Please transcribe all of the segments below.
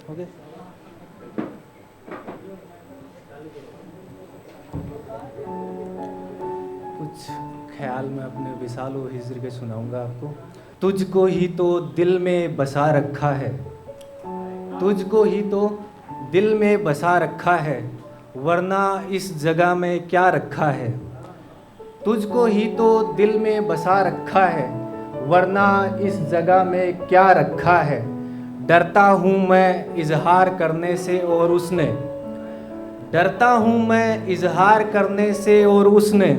हो गए। कुछ ख्याल मैं अपने विशाल व हिज्र के सुनाऊंगा आपको। तुझको ही तो दिल में बसा रखा है, तुझको ही तो दिल में बसा रखा है, वरना इस जगह में क्या रखा है। तुझको ही तो दिल में बसा रखा है, वरना इस जगह में क्या रखा है। डरता हूँ मैं इजहार करने से और उसने, डरता हूँ मैं इजहार करने से और उसने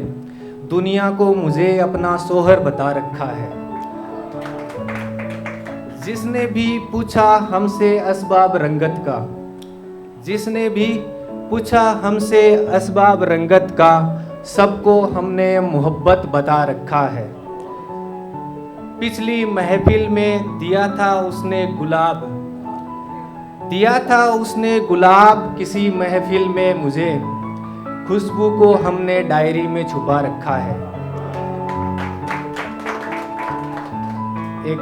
दुनिया को मुझे अपना सोहर बता रखा है। जिसने भी पूछा हमसे असबाब रंगत का, जिसने भी पूछा हमसे असबाब रंगत का, सबको हमने मोहब्बत बता रखा है। पिछली महफिल में दिया था उसने गुलाब, दिया था उसने गुलाब किसी महफिल में मुझे, खुशबू को हमने डायरी में छुपा रखा है। एक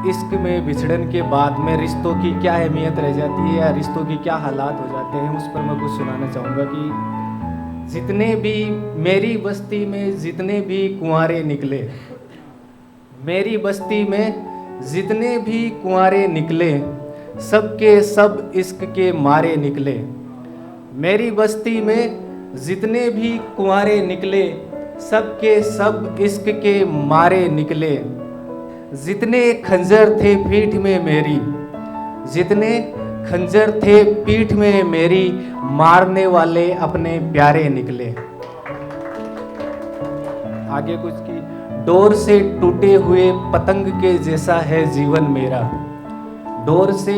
इश्क में बिछड़न के बाद में रिश्तों की क्या अहमियत रह जाती है या रिश्तों की क्या हालात हो जाते हैं, उस पर मैं कुछ सुनाना चाहूँगा कि जितने भी मेरी बस्ती में जितने भी कुंवारे निकले, मेरी बस्ती में जितने भी कुंवारे निकले, सबके सब इश्क के मारे निकले। मेरी बस्ती में जितने भी कुंवारे निकले, सबके सब इश्क के मारे निकले। जितने खंजर थे पीठ में मेरी, जितने खंजर थे पीठ में मेरी, मारने वाले अपने प्यारे निकले। आगे कुछ की डोर से टूटे हुए पतंग के जैसा है जीवन मेरा, डोर से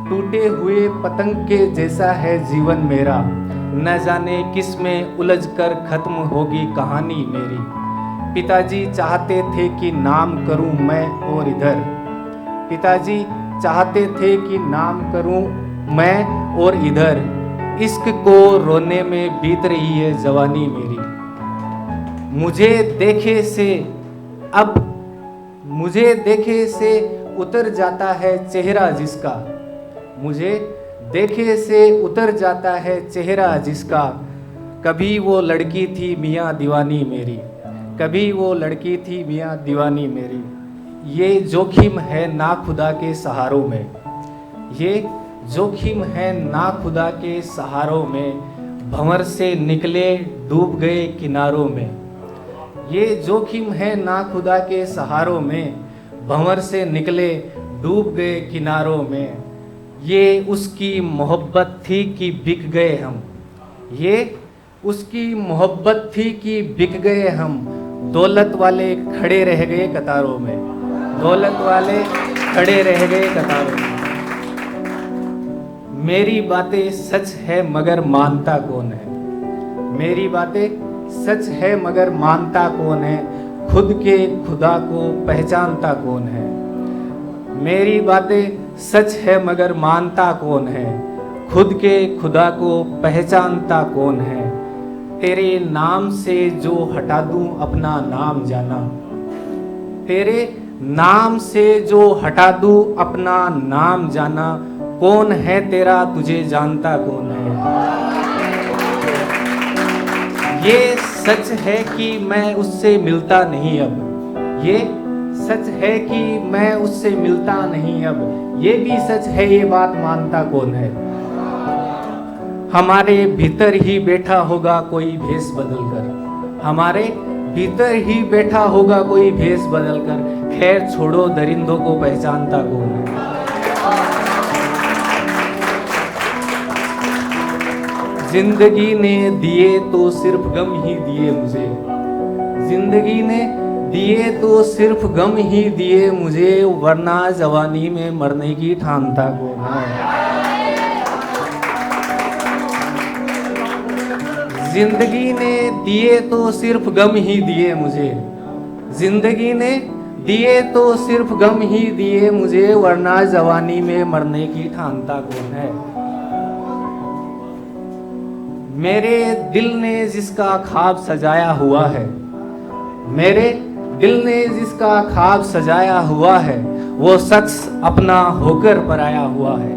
टूटे हुए पतंग के जैसा है जीवन मेरा। न जाने किस में उलझ कर खत्म होगी कहानी मेरी। पिताजी चाहते थे कि नाम करूं मैं और इधर, पिताजी चाहते थे कि नाम करूं मैं और इधर। इश्क को रोने में बीत रही है जवानी मेरी। मुझे देखे से अब, मुझे देखे से उतर जाता है चेहरा जिसका, मुझे देखे से उतर जाता है चेहरा जिसका। कभी वो लड़की थी मियाँ दीवानी मेरी, कभी वो लड़की थी मियाँ दीवानी मेरी। ये जोखिम है ना खुदा के सहारों में, ये जोखिम है ना खुदा के सहारों में, भंवर से निकले डूब गए किनारों में। ये जोखिम है ना खुदा के सहारों में, भंवर से निकले डूब गए किनारों में। ये उसकी मोहब्बत थी कि बिक गए हम, ये उसकी मोहब्बत थी कि बिक गए हम। दौलत वाले खड़े रह गए कतारों में, दौलत वाले खड़े रह गए कतारों में। मेरी बातें सच है मगर मानता कौन है, मेरी बातें सच है मगर मानता कौन है। खुद के खुदा को पहचानता कौन है। मेरी बातें सच है मगर मानता कौन है, खुद के खुदा को पहचानता कौन है। तेरे नाम से जो हटा दूं अपना नाम जाना, तेरे नाम से जो हटा दूं अपना नाम जाना। कौन है तेरा तुझे जानता कौन है। ये सच है कि मैं उससे मिलता नहीं अब, ये सच है कि मैं उससे मिलता नहीं अब। ये भी सच है ये बात मानता कौन है। हमारे भीतर ही बैठा होगा कोई भेष बदल कर, हमारे भीतर ही बैठा होगा कोई भेष बदल कर। खैर छोड़ो दरिंदों को पहचानता कौन है। जिंदगी ने दिए तो सिर्फ गम ही दिए मुझे, जिंदगी ने दिए तो सिर्फ गम ही दिए मुझे, वरना जवानी में मरने की ठानता कौन है। जिंदगी ने दिए तो सिर्फ गम ही दिए मुझे, जिंदगी ने दिए तो सिर्फ गम ही दिए मुझे, वरना जवानी में मरने की ठानता कौन है। मेरे दिल ने जिसका ख्वाब सजाया हुआ है, मेरे दिल ने जिसका ख्वाब सजाया हुआ है, वो शख्स अपना होकर पराया हुआ है।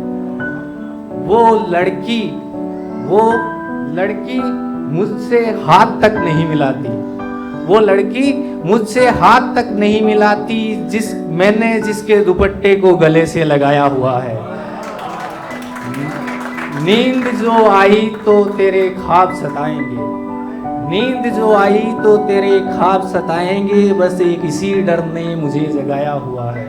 वो लड़की मुझसे हाथ तक नहीं मिलाती, वो लड़की मुझसे हाथ तक नहीं मिलाती मैंने जिसके दुपट्टे को गले से लगाया हुआ है। नींद जो आई तो तेरे ख्वाब सताएंगे, नींद जो आई तो तेरे ख्वाब सताएंगे, बस एक इसी डर ने मुझे जगाया हुआ है।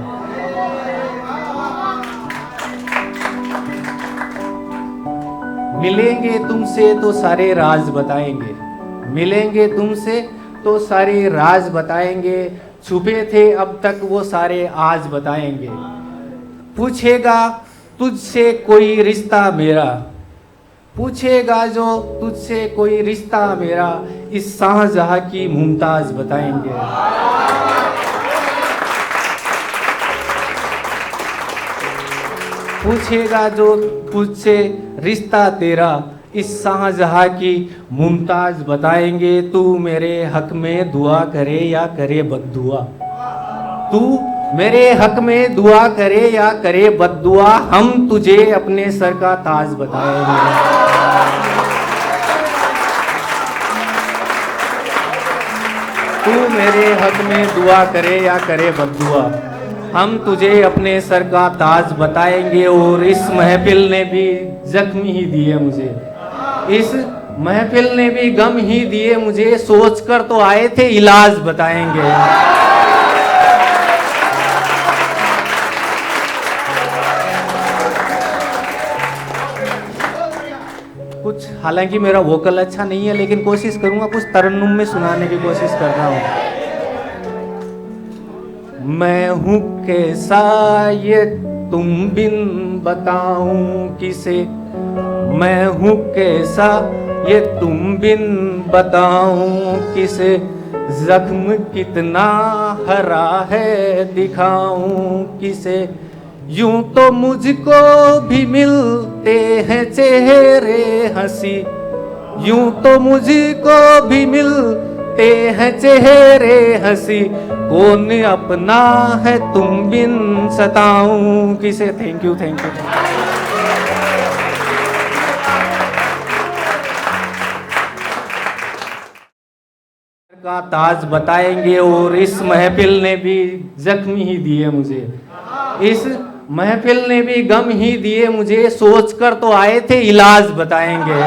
मिलेंगे तुमसे तो सारे राज बताएंगे, मिलेंगे तुमसे तो सारे राज बताएंगे, छुपे थे अब तक वो सारे आज बताएंगे। पूछेगा तुझसे कोई रिश्ता मेरा, पूछेगा जो तुझसे कोई रिश्ता मेरा, इस शाहजहां की मुमताज बताएंगे। पूछेगा जो तुझसे रिश्ता तेरा, इस शाहजहां की मुमताज बताएंगे। तू मेरे हक में दुआ करे या करे बद्दुआ, तू मेरे हक में दुआ करे या करे बद्दुआ, हम तुझे अपने सर का ताज बताएंगे। तू मेरे हक में दुआ करे या करे बद्दुआ, हम तुझे अपने सर का ताज बताएंगे। और इस महफिल ने भी जख्म ही दिए मुझे, इस महफिल ने भी गम ही दिए मुझे, सोच कर तो आए थे इलाज बताएंगे। कुछ हालांकि मेरा वोकल अच्छा नहीं है, लेकिन कोशिश करूंगा कुछ तरन्नुम में सुनाने की कोशिश कर रहा हूं। मैं हूँ कैसा ये तुम बिन बताऊं किसे, मैं हूँ कैसा ये तुम बिन बताऊं किसे, जख्म कितना हरा है दिखाऊं किसे। यूं तो मुझको भी मिलते हैं चेहरे हंसी, यूं तो मुझको भी मिलते हैं चेहरे हंसी, कौन अपना है तुम बिन सताऊं किसे। Thank you, thank you. का ताज बताएंगे। और इस महफिल ने भी जख्म ही दिए मुझे, इस महफिल ने भी गम ही दिए मुझे, सोच कर तो आए थे इलाज बताएंगे।